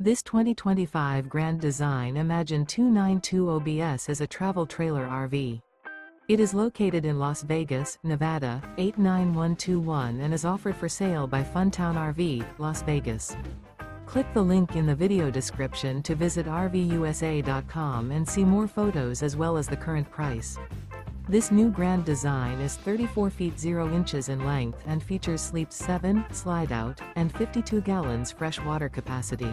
This 2025 Grand Design Imagine 292 OBS is a travel trailer RV. It is located in Las Vegas, Nevada, 89121 and is offered for sale by Funtown RV, Las Vegas. Click the link in the video description to visit RVUSA.com and see more photos as well as the current price. This new Grand Design is 34 feet 0 inches in length and features sleeps 7, slide-out, and 52 gallons fresh water capacity.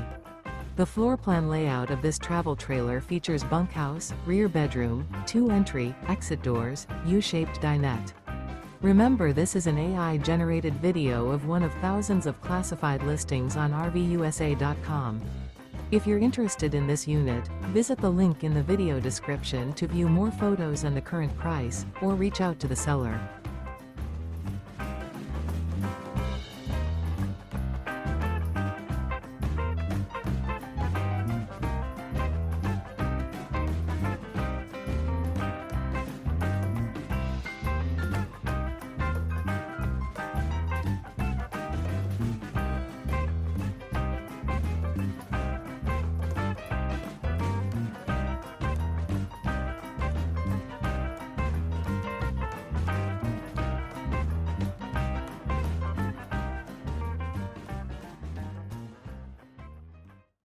The floor plan layout of this travel trailer features bunkhouse, rear bedroom, 2 entry, exit doors, U-shaped dinette. Remember, this is an AI-generated video of one of thousands of classified listings on RVUSA.com. If you're interested in this unit, visit the link in the video description to view more photos and the current price, or reach out to the seller.